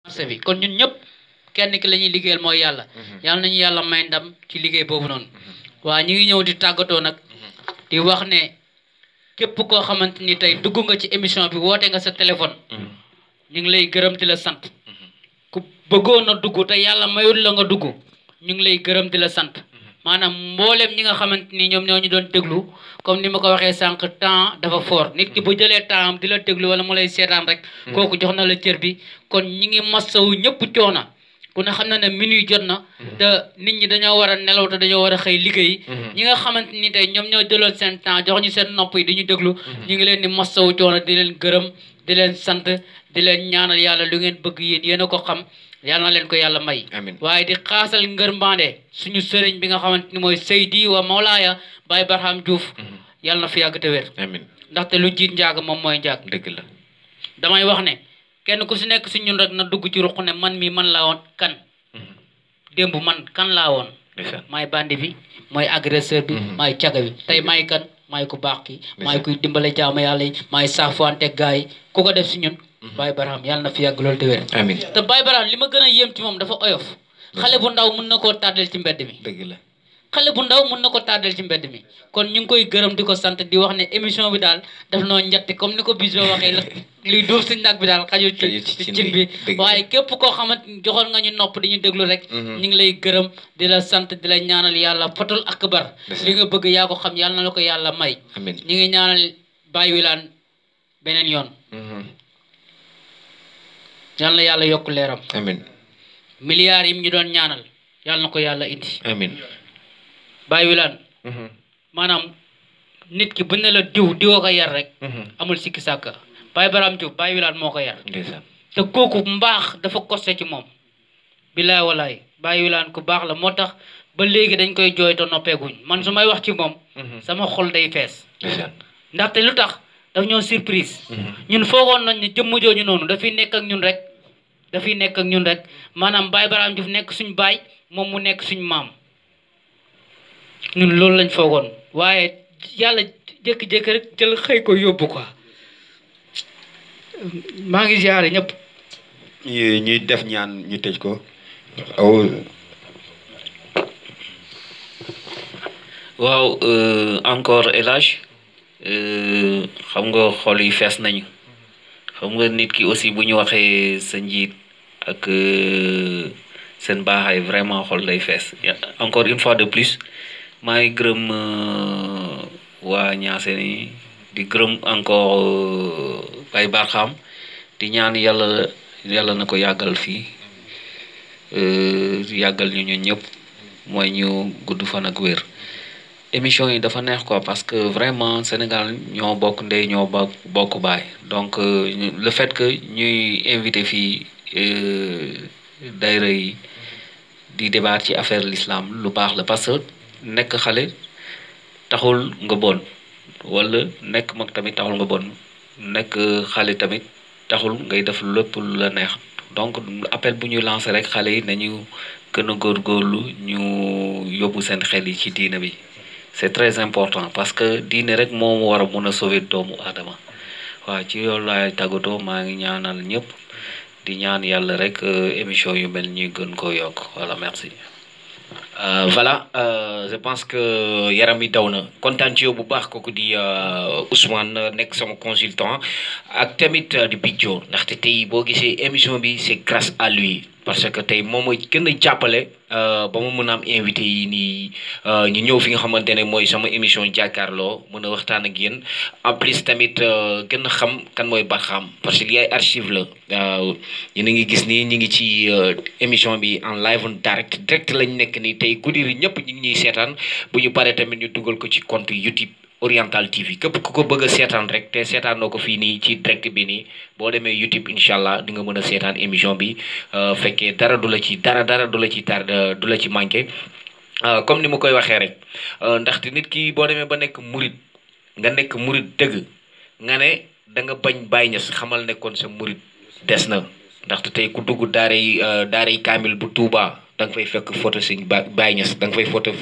marché bi kon ñun ñëpp kenn ki la ñuy liggéeyal mooy yàlla yàlla nañu yàlla may ndam ci liggéey boobu noonu waa ñu ngi ñëw di tàggatoo nag di wax ne képp koo xamante ni tey dugg nga ci émission bi woote nga sa téléphone ñu ngi lay gërëm di la sant ku bëggoon a dugg te yàlla mayul la nga dugg ñu ngi lay gërëm di la sant maanaam mboolem ñi nga xamante ni ñoom ñoo ñu doon déglu comme ni ma ko waxee sànq temps dafa fort nit ki bu jëlee temps am di la déglu wala mu lay seetaan rek kooku jox na la cër bi kon ñi ngi massawu ñëpp coona ku ne xam na ne minuit jot na te nit ñi dañoo war a nelaw te dañoo war a xëy liggéey ñi nga xamante ni tey ñoom ñoo jëloon seen temps jox ñu seen nopp yi di ñu déglu ñu ngi leen di massawu coona di leen gërëm di leen sant di leen ñaanal yàlla lu ngeen bëgg yéen a ko xam yàlla na leen ko yàlla may waaye di xaasal ngërmbaande suñu sëriñ bi nga xamante ni mooy Seydi wa Mawlaaya Baye Barham Diouf yàlla na fi yàgg te wér ndaxte lu jiit njaag moom mooy njaag dëgg la damay wax ne kenn ku si nekk si ñun rek na dugg ci ruq ne man mi man laa woon kan démb man kan laa woon maay bandi bi mooy agresseur bi maay caga bi tey maay kan maay ku baax ki maay kuy dimbale jaamu yàlla yi maay saafuwante gaay yi ku ko def si ñun Baye Barham yàlla na fi yàgg loolu te wér amiin te Baye Barham li ma gën a yéem ci moom dafa oyof xale bu ndaw mën na koo tàddal ci mbedd mi dëgg la xale bu ndaw mën na ko tàddal ci mbedd mi kon ñu ngi koy gërëm di ko sant di wax ne émission bi daal daf noo njatti comme ni ko Bijou waxee la luy duuf si nag bi daal xajul ci cin bi waaye képp koo xamante ni joxoon nga ñu nopp di ñu déglu rek ñu ngi lay gërëm di la sant di la ñaanal yàlla fatul akbar li nga bëgg yaa ko xam yàlla na la ko yàlla may ñu ngi ñaanal Baye Wilane beneen yoon yàlla na yàlla yokk leeram amiin milliards yi ñu doon ñaanal yàlla na ko yàlla indi amiin Baye Wilane maanaam nit ki bu ne la diwoo ko yar rek amul sikki sàkka Baye Barham Diouf Baye Wilane moo ko yar te kooku mbaax dafa koste ci moom bilaay walaay Baye Wilane ku baax la moo tax ba léegi dañ koy jooy te noppeeguñ man su may wax ci moom sama xol day fees ndaxte lu tax daf ñoo surprise ñun foogoon nañ ne jëmm jooju noonu dafiy nekk ak ñun rek maanaam Baye Barham Diouf nekk suñ baay moom mu nekk suñ maam ñun loolu lañ foogoon waaye yàlla jékki-jékki rek jël xëy ko yóbbu quoi maa ngi ziare ñëpp ñuy def ñaan ñu tëj ko aw waaw encore El Hadj xam nga xol yi fees nañu xam nga nit ki aussi bu ñu waxee sa njiit ak seen baaxaay vraiment xol day fees encore une fois de plus maa ngi gërëm waa Niassène yi di gërëm encore Baye Barham di ñaan yàlla na ko yàggal fii yàggal ñu ñun ñëpp mooy ñu gudd fan ak wér émission yi dafa neex quoi parce que vraiment Sénégal ñoo bokk ndey ñoo bokk baay donc le fait que ñuy invité fii daayira yi di débat ci affaire l'islam lu baax la parce que nekk xale taxul nga bon wala nekk mag tamit taxul nga bon nekk xale tamit taxul ngay def lépp lu la neex donc appel bu ñuy lancé rek xale yi nañu gën a góorgóorlu ñu yóbbu seen xel yi ci diina bi c'est très important parce que diine rek moom war a mën a sauver doomu aadama waaw ci yow laay tàggatoo maa ngi ñaanal ñëpp di ñaan yàlla rek émission yu mel ñuy gën koo yokk voilà merci. Voilà je pense que yaram bi daw na kontaan ci yow bu baax kooku di Ousmane nekk sama consultant ak tamit di Bijou ndaxte tey boo gisee émission bi c'est grâce à lui parce que tey moom mooy gën a jàppale ba mu mën a am invité yi nii ñu ñëw fi nga xamante ne mooy sama émission jàkkaarloo mën a waxtaan ak yéen en plus tamit gën a xam kan mooy Barham parce que li ay archive la yéen a ngi gis nii ñu ngi ci émission bi en live en direct lañ nekk nii tey guddi yi ñëpp ñu ngi ñuy seetaan bu ñu paree tamit ñu dugal ko ci compte YouTube Oriental TV képp ku ko bëgg a seetaan rek te seetaanoo ko fii nii ci direct bi nii boo demee YouTube incha allah di nga mën a seetaan émission bi fekkee dara du la ci dara du la ci du la ci manqué comme ni ma koy waxee rek ndaxte nit ki boo demee ba nekk murit nga nekk murit dëgg nga ne da nga bañ Baay Ñas xamal nekkoon sa murit des na ndaxte tey ku dugg daaray kaamil bu Tuuba da nga fay fekk photo Sëñ Baay Ñas da nga fay photo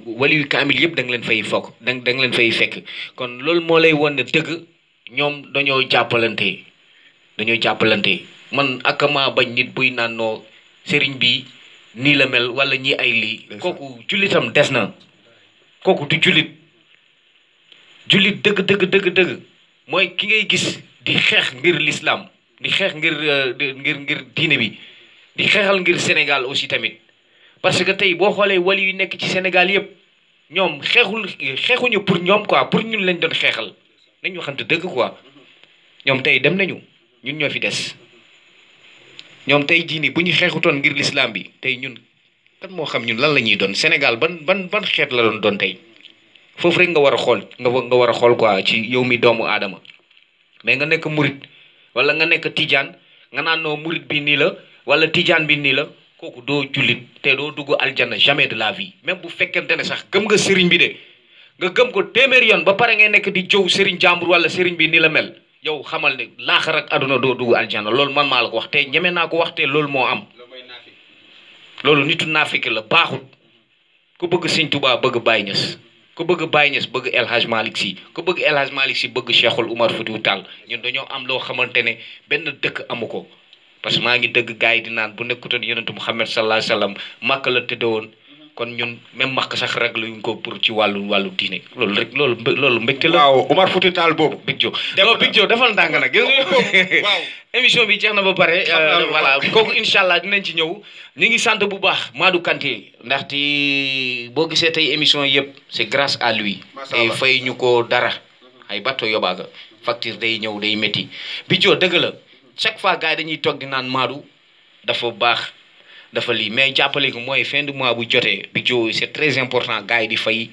waliyu kaamil yëpp da nga leen fay fokk da nga leen fay fekk kon loolu moo lay won ne dëgg ñoom dañoo jàppalante man akama bañ nit buy naan noo sëriñ bi nii la mel wala ñi ay lii kooku jullitam des na kooku du jullit jullit dëgg dëgg dëgg dëgg mooy ki ngay gis di xeex ngir l'islam di xeex ngir diine bi di xeexal ngir Sénégal aussi tamit parce que tey boo xoolee wali yu nekk ci Sénégal yëpp ñoom xeexuñu pour ñoom quoi pour ñun lañ doon xeexal nañu waxante dëgg quoi ñoom tey dem nañu ñun ñoo fi des ñoom tey jii nii bu ñu xeexutoon ngir l'islam bi tey ñun kan moo xam ñun lan la ñuy doon Sénégal ban xeet la doon tey foofu rek nga war a xool nga war a xool quoi ci yow mi doomu aadama mais nga nekk murit wala nga nekk tijaan nga naan noo murit bi nii la wala tijaan bi nii la kooku doo jullit te doo dugg aljanna jamais de la vie même bu fekkente ne sax gëm nga sëriñ bi de nga gëm ko téeméeri yoon ba pare ngay nekk di jëw sëriñ jàmbur wala sëriñ bi nii la mel yow xamal ne laaxar ak aduna doo dugg aljanna loolu man maa la ko wax te ñeme naa ko wax te loolu moo am loolu nitu naafik la baaxut ku bëgg Sëriñ Tuubaa bëgg Baay Ñas ku bëgg Baye Niass bëgg El Hadj Malick Sy ku bëgg El Hadj Malick Sy bëgg Cheikhul Oumar Foutiyou Tall ñun dañoo am loo xamante ne benn dëkk amu ko parce que maa ngi dëgg gars yi di naan bu nekkutoon yonentu Muhammad sallallahu alayhi wa sallam màkk la tëddewoon kon ñun même màkk sax rek luñ ko pour ci wàllu diine loolu rek loolu mbégte la. waaw Oumar Foutiyou Tall boobu. Big Joe Big Joe defal ndànk nag. waaw émission bi jeex na ba pare. voilà kooku incha allah dinañ ci ñëw. ñu ngi sant bu baax Madou Kanté ndaxte boo gisee tey émission yëpp c'est grâce à lui. te fay ñu ko dara ay bato yóbbaaga facture day ñëw day métti Big Joe dëgg la chaque fois gars yi dañuy toog di naan Madou dafa baax dafa lii mais jàppale ko mooy fin du mois bu jotee Big Joe c'est très important gars yi di fay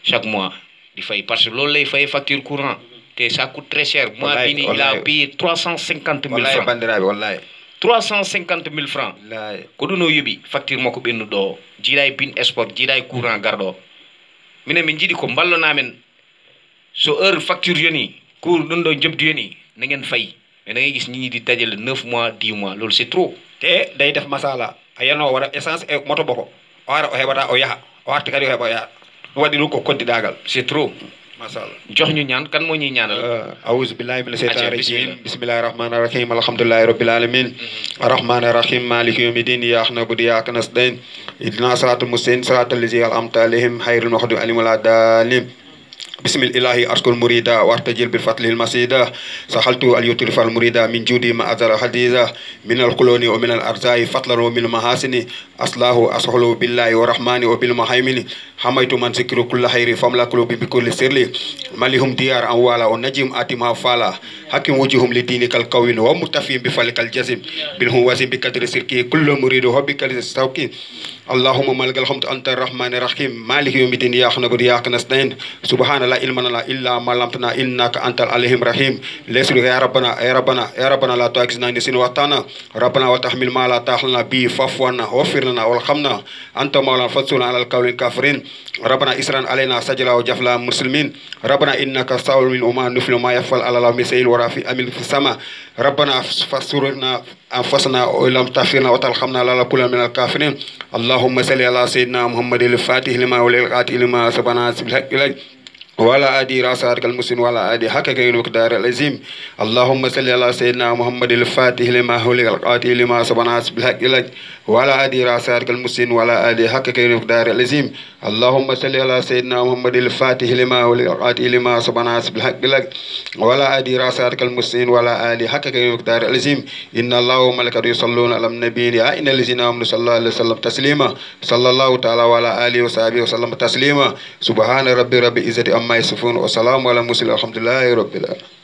chaque mois di fay parce que loolu lay fay facture courant te ça coûte très cher. mois bii nii il a payé 350 000 francs. wallahi 350 000 francs. ko ɗuno yoɓi facture makko ɓennuɗo jiiɗa bin sport jiiɗa courant garɗo minen min jiiɗi ko ballonamen so heure facture yoni cour ɗum ɗo jobdi yoni na ngeen fay mais da ngay gis nit ñi di dajale 9 mois 10 mois loolu c'est trop. te day def masala a yano waɗa essence e moto boko o ara o heɓata o yaha o arti kadi o heɓa o yaha ɗum waɗi ɗum ko koddiɗagal c'est trop. masala jox ñu ñaan kan moo ñuy ñaanal. awuzu billahi mina shaytani rajim bismillahi rahmani rahim alhamdulillahi rabbil alamin arrahmani rahim maliki yawmiddin iyyaka na'budu wa iyyaka nasta'in ihdina siratal mustaqim siratal ladzina an'amta alayhim ghayril maghdubi alayhim waladdallin بسم الإله أشكر مريدا وارتجل بالفتل المسيدة سخلت اليوترف المريدا من جودي ما أزر حديثا من القلون ومن الأرزاء فتلا ومن المحاسن أصلاه أسهل بالله ورحمن وبالمهيمن حميت من ذكر كل خير فملا قلوبي بكل سر ملهم ديار أموالا ونجم آتمها فالا حكم وجههم لدينك القوين ومتفين بفلك الجزم بالهم وزن بقدر سركي كل مريد وبك السوكي اللهم مالك الحمد أنت الرحمن الرحيم مالك يوم الدين إياك نعبد وإياك نستعين سبحان لا علم لنا إلا ما علمتنا إنك أنت العليم الرحيم ليس يا ربنا لا تؤاخذنا إن نسينا وأخطأنا ربنا وتحمل ما لا طاقة لنا به فاعف عنا واغفر لنا وارحمنا أنت مولانا فانصرنا على القوم الكافرين ربنا اسرا علينا سجلا وجفلا مسلمين ربنا إنك سائل من أمان نفل ما يفعل على الله مسائل ورافي أمين في السماء ربنا فسرنا أنفسنا ولم تغفرنا وترحمنا لا نكون من الكافرين اللهم صل على سيدنا محمد الفاتح لما وللقاتل لما سبحانه بالحق ولا أدي راساتك المسلم ولا أدي حقك المقدار العظيم اللهم صل على سيدنا محمد الفاتح لما هولك القاتل لما سبحانه بالحق ولا أدي راساتك المسلم ولا أدي حقك المقدار العظيم اللهم صل على سيدنا محمد الفاتح لما هولك القاتل لما سبحانه بالحق ولا أدي راساتك المسلم ولا أدي حقك المقدار العظيم إن الله وملائكته يصلون على النبي يا إن الذين آمنوا صلى الله عليه وسلم تسليما صلى الله تعالى وعلى آله وصحبه وسلم تسليما سبحان رب العزة عما يصفون وسلام على المرسلين الحمد لله رب العالمين.